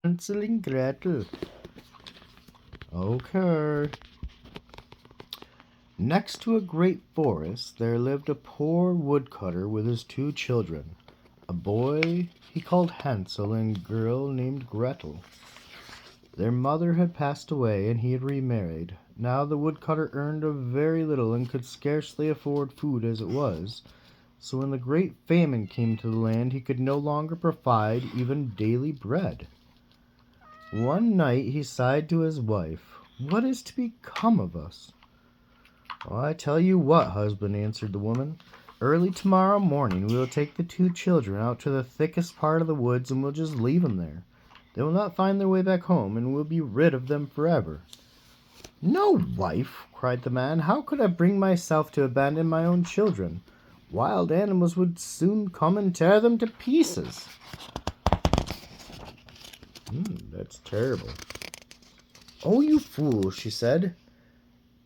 Hansel and Gretel. Okay. Next to a great forest, there lived a poor woodcutter with his two children. A boy he called Hansel and a girl named Gretel. Their mother had passed away and he had remarried. Now the woodcutter earned a very little and could scarcely afford food as it was. So when the great famine came to the land, he could no longer provide even daily bread. One night he sighed to his wife, "What is to become of us?" "I tell you what, husband," answered the woman. "Early tomorrow morning we will take the two children out to the thickest part of the woods and we'll just leave them there. They will not find their way back home and we'll be rid of them forever." "No, wife," cried the man. "How could I bring myself to abandon my own children? Wild animals would soon come and tear them to pieces." That's terrible. "Oh, you fool," she said.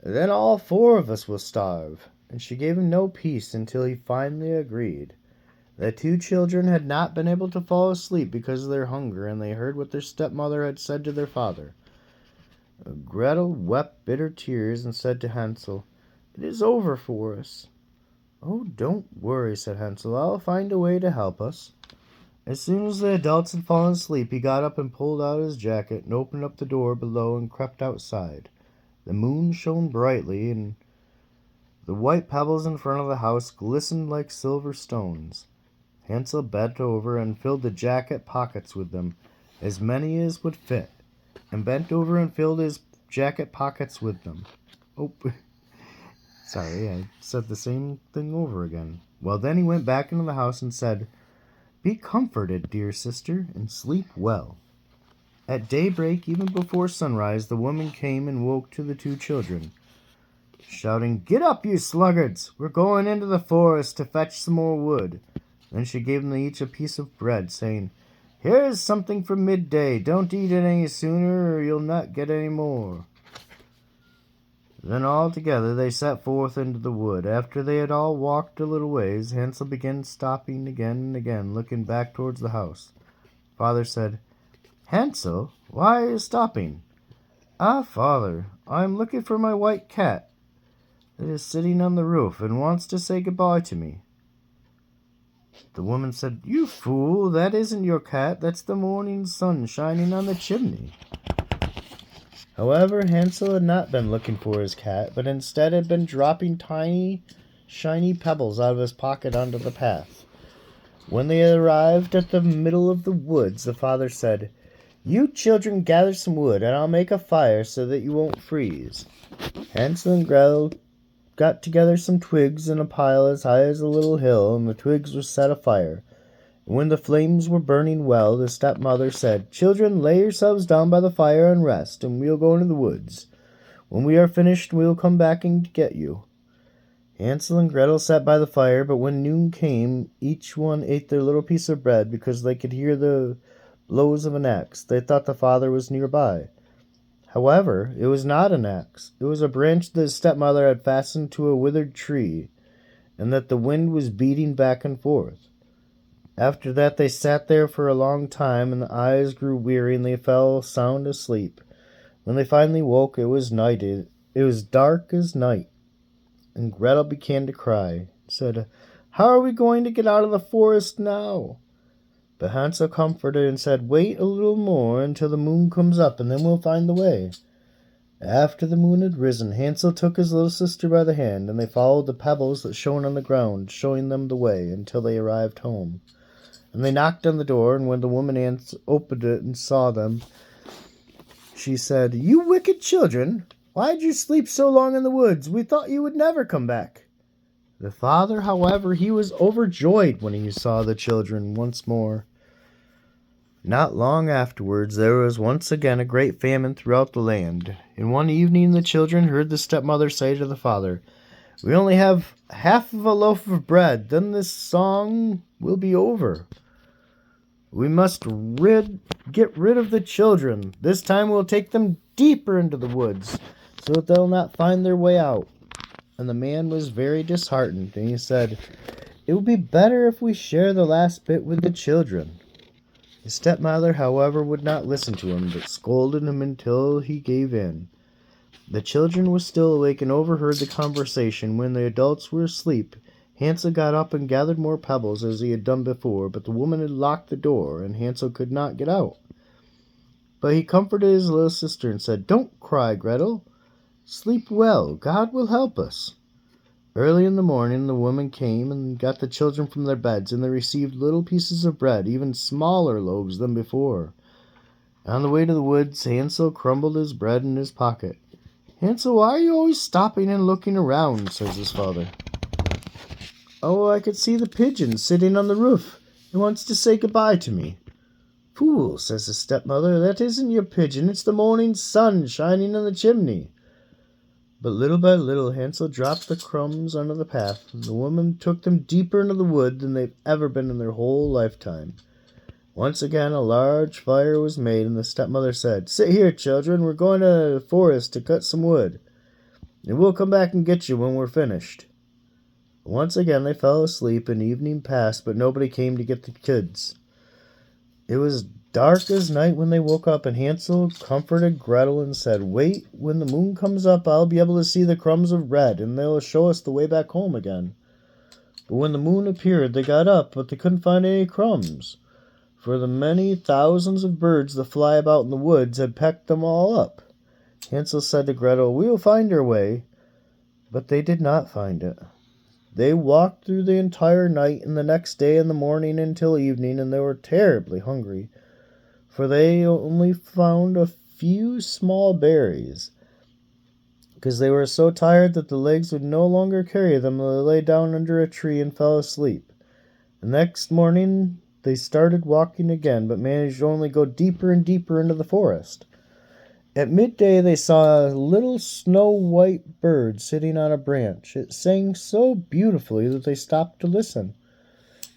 "Then all four of us will starve." And she gave him no peace until he finally agreed. The two children had not been able to fall asleep because of their hunger, and they heard what their stepmother had said to their father. Gretel wept bitter tears and said to Hansel, "It is over for us." "Oh, don't worry," said Hansel. "I'll find a way to help us." As soon as the adults had fallen asleep, he got up and pulled out his jacket and opened up the door below and crept outside. The moon shone brightly, and the white pebbles in front of the house glistened like silver stones. Hansel bent over and filled the jacket pockets with them, as many as would fit, and bent over and filled his jacket pockets with them. Oh, sorry, I said the same thing over again. Well, then he went back into the house and said, "Be comforted, dear sister, and sleep well." At daybreak, even before sunrise, the woman came and woke to the two children, shouting, "Get up, you sluggards! We're going into the forest to fetch some more wood." Then she gave them each a piece of bread, saying, "Here's something for midday. Don't eat it any sooner, or you'll not get any more." Then all together they set forth into the wood. After they had all walked a little ways, Hansel began stopping again and again, looking back towards the house. Father said, "Hansel, why are you stopping?" "Ah, father, I am looking for my white cat that is sitting on the roof and wants to say goodbye to me." The woman said, "You fool, that isn't your cat. That's the morning sun shining on the chimney." However, Hansel had not been looking for his cat, but instead had been dropping tiny, shiny pebbles out of his pocket onto the path. When they arrived at the middle of the woods, the father said, "You children gather some wood, and I'll make a fire so that you won't freeze." Hansel and Gretel got together some twigs in a pile as high as a little hill, and the twigs were set afire. When the flames were burning well, the stepmother said, "Children, lay yourselves down by the fire and rest, and we'll go into the woods. When we are finished, we'll come back and get you." Hansel and Gretel sat by the fire, but when noon came, each one ate their little piece of bread because they could hear the blows of an axe. They thought the father was nearby. However, it was not an axe. It was a branch that his stepmother had fastened to a withered tree, and that the wind was beating back and forth. After that they sat there for a long time, and the eyes grew weary, and they fell sound asleep. When they finally woke, it was night. It was dark as night, and Gretel began to cry. Said, "How are we going to get out of the forest now?" But Hansel comforted and said, "Wait a little more until the moon comes up, and then we'll find the way." After the moon had risen, Hansel took his little sister by the hand, and they followed the pebbles that shone on the ground, showing them the way, until they arrived home. And they knocked on the door, and when the woman opened it and saw them, she said, "You wicked children, why did you sleep so long in the woods? We thought you would never come back." The father, however, he was overjoyed when he saw the children once more. Not long afterwards, there was once again a great famine throughout the land. And one evening the children heard the stepmother say to the father, "We only have half of a loaf of bread, then this song will be over. We must get rid of the children. This time we'll take them deeper into the woods, so that they'll not find their way out." And the man was very disheartened, and he said, "It would be better if we share the last bit with the children." His stepmother, however, would not listen to him, but scolded him until he gave in. The children were still awake and overheard the conversation. When the adults were asleep, Hansel got up and gathered more pebbles as he had done before, but the woman had locked the door, and Hansel could not get out. But he comforted his little sister and said, "Don't cry, Gretel. Sleep well. God will help us." Early in the morning the woman came and got the children from their beds, and they received little pieces of bread, even smaller loaves than before. On the way to the woods, Hansel crumbled his bread in his pocket. "Hansel, why are you always stopping and looking around?" says his father. "Oh, I could see the pigeon sitting on the roof. It wants to say goodbye to me." "Fool," says his stepmother, "that isn't your pigeon. It's the morning sun shining in the chimney." But little by little Hansel dropped the crumbs onto the path, and the woman took them deeper into the wood than they've ever been in their whole lifetime. Once again a large fire was made, and the stepmother said, "Sit here, children. We're going to the forest to cut some wood, and we'll come back and get you when we're finished." Once again they fell asleep, and evening passed, but nobody came to get the kids. It was dark as night when they woke up, and Hansel comforted Gretel and said, "Wait, when the moon comes up, I'll be able to see the crumbs of bread, and they'll show us the way back home again." But when the moon appeared, they got up, but they couldn't find any crumbs, for the many thousands of birds that fly about in the woods had pecked them all up. Hansel said to Gretel, "We'll find our way." But they did not find it. They walked through the entire night and the next day and the morning until evening, and they were terribly hungry, for they only found a few small berries, because they were so tired that the legs would no longer carry them. They lay down under a tree and fell asleep. The next morning they started walking again, but managed to only go deeper and deeper into the forest. At midday they saw a little snow-white bird sitting on a branch. It sang so beautifully that they stopped to listen,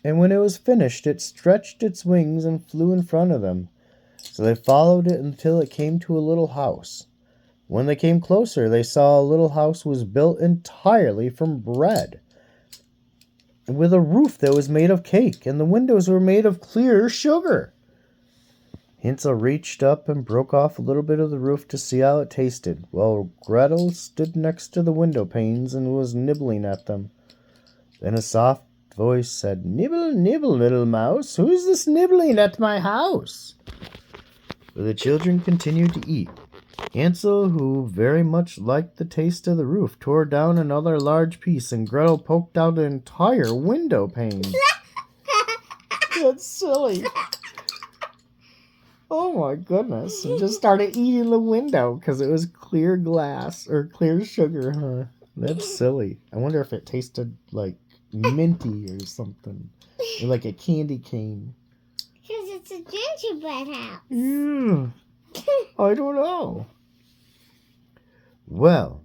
and when it was finished it stretched its wings and flew in front of them. So they followed it until it came to a little house. When they came closer, they saw a little house was built entirely from bread, with a roof that was made of cake, and the windows were made of clear sugar. Hansel reached up and broke off a little bit of the roof to see how it tasted, while Gretel stood next to the window panes and was nibbling at them. Then a soft voice said, "Nibble, nibble, little mouse. Who's this nibbling at my house?" But the children continued to eat. Hansel, who very much liked the taste of the roof, tore down another large piece, and Gretel poked out an entire window pane. That's silly. Oh my goodness. And just started eating the window because it was clear glass or clear sugar, huh? That's silly. I wonder if it tasted like minty or something. Or like a candy cane. Because it's a gingerbread house. Yeah. I don't know. Well,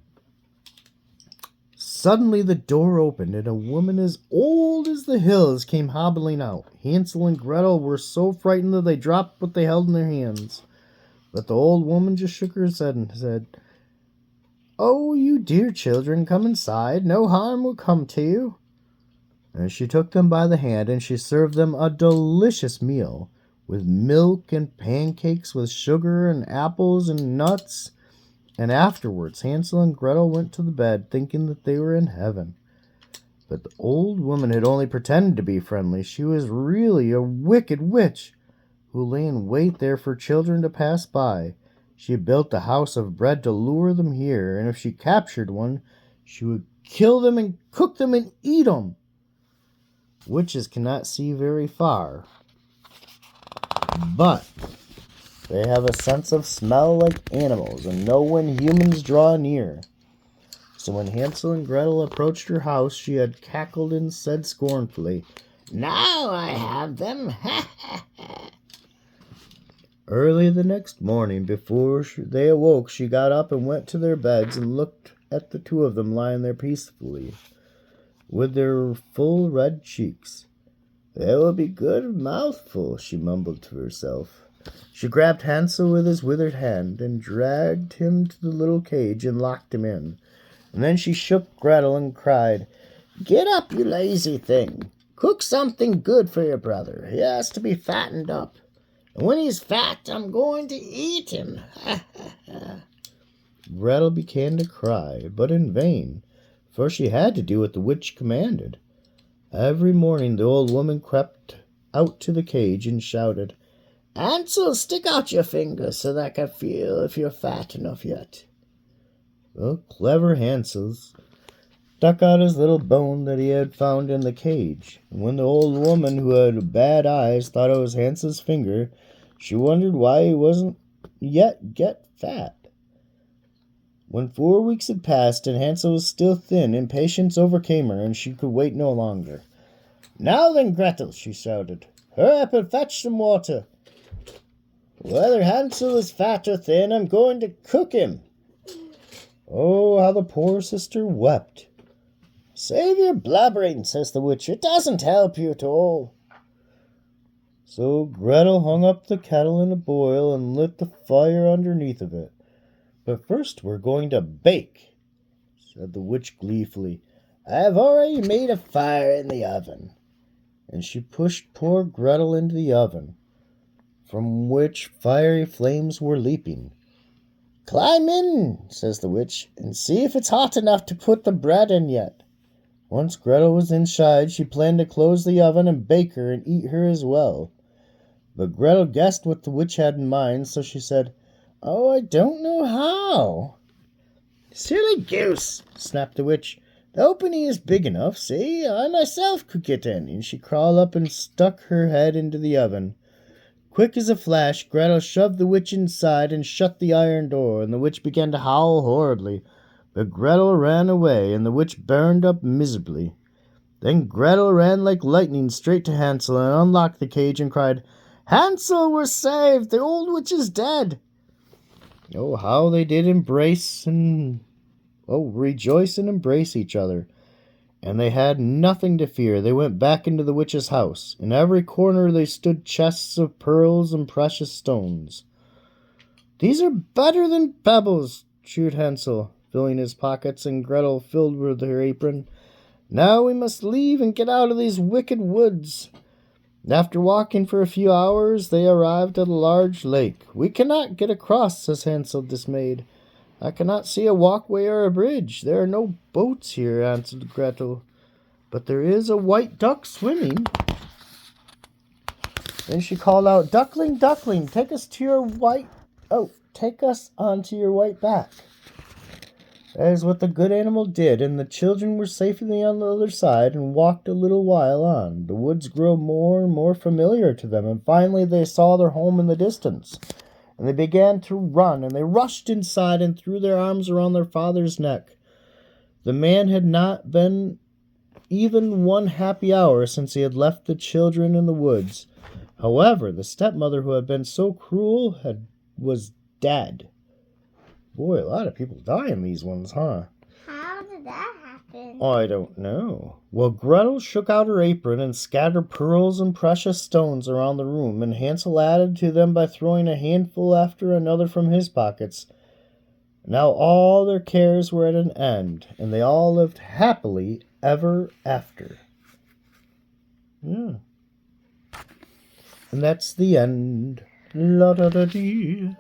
suddenly the door opened, and a woman as old as the hills came hobbling out. Hansel and Gretel were so frightened that they dropped what they held in their hands. But the old woman just shook her head and said, "Oh, you dear children, come inside. No harm will come to you." And she took them by the hand, and she served them a delicious meal, with milk and pancakes with sugar and apples and nuts. And afterwards Hansel and Gretel went to the bed, thinking that they were in heaven. But the old woman had only pretended to be friendly. She was really a wicked witch, who lay in wait there for children to pass by. She had built a house of bread to lure them here, and if she captured one, she would kill them and cook them and eat them. Witches cannot see very far, but they have a sense of smell like animals and know when humans draw near. So when Hansel and Gretel approached her house, she had cackled and said scornfully, "Now I have them! Ha ha ha!" Early the next morning, before they awoke, she got up and went to their beds and looked at the two of them lying there peacefully, with their full red cheeks. "That will be good mouthful," she mumbled to herself. She grabbed Hansel with his withered hand and dragged him to the little cage and locked him in. And then she shook Gretel and cried, "Get up, you lazy thing. Cook something good for your brother. He has to be fattened up." And when he's fat, I'm going to eat him. Gretel began to cry, but in vain, for she had to do what the witch commanded. Every morning the old woman crept out to the cage and shouted, Hansel, stick out your finger so that I can feel if you're fat enough yet. Well, clever Hansel stuck out his little bone that he had found in the cage, and when the old woman who had bad eyes thought it was Hansel's finger, she wondered why he wasn't yet get fat. When 4 weeks had passed and Hansel was still thin, impatience overcame her, and she could wait no longer. Now then, Gretel, she shouted, hurry up and fetch some water. Whether Hansel is fat or thin, I'm going to cook him. Oh, how the poor sister wept. Save your blubbering, says the witch. It doesn't help you at all. So Gretel hung up the kettle in a boil and lit the fire underneath of it. But first we're going to bake, said the witch gleefully. I have already made a fire in the oven. And she pushed poor Gretel into the oven, from which fiery flames were leaping. Climb in, says the witch, and see if it's hot enough to put the bread in yet. Once Gretel was inside, she planned to close the oven and bake her and eat her as well. But Gretel guessed what the witch had in mind, so she said, Oh, I don't know how. Silly goose, snapped the witch. The opening is big enough, see? I myself could get in. And she crawled up and stuck her head into the oven. Quick as a flash, Gretel shoved the witch inside and shut the iron door, and the witch began to howl horribly. But Gretel ran away, and the witch burned up miserably. Then Gretel ran like lightning straight to Hansel and unlocked the cage and cried, Hansel, we're saved! The old witch is dead! Oh, how they did rejoice and embrace each other. And they had nothing to fear. They went back into the witch's house. In every corner they stood chests of pearls and precious stones. These are better than pebbles, cheered Hansel, filling his pockets, and Gretel filled with her apron. Now we must leave and get out of these wicked woods. After walking for a few hours, they arrived at a large lake. We cannot get across, says Hansel, dismayed. I cannot see a walkway or a bridge. There are no boats here, answered Gretel. But there is a white duck swimming. Then she called out, Duckling, duckling, take us onto your white back. That is what the good animal did, and the children were safely on the other side and walked a little while on. The woods grew more and more familiar to them, and finally they saw their home in the distance. And they began to run, and they rushed inside and threw their arms around their father's neck. The man had not been even 1 happy hour since he had left the children in the woods. However, the stepmother who had been so cruel was dead. Boy, a lot of people die in these ones, huh? How did that happen? I don't know. Well, Gretel shook out her apron and scattered pearls and precious stones around the room, and Hansel added to them by throwing a handful after another from his pockets. Now all their cares were at an end, and they all lived happily ever after. Yeah. And that's the end. La da da dee.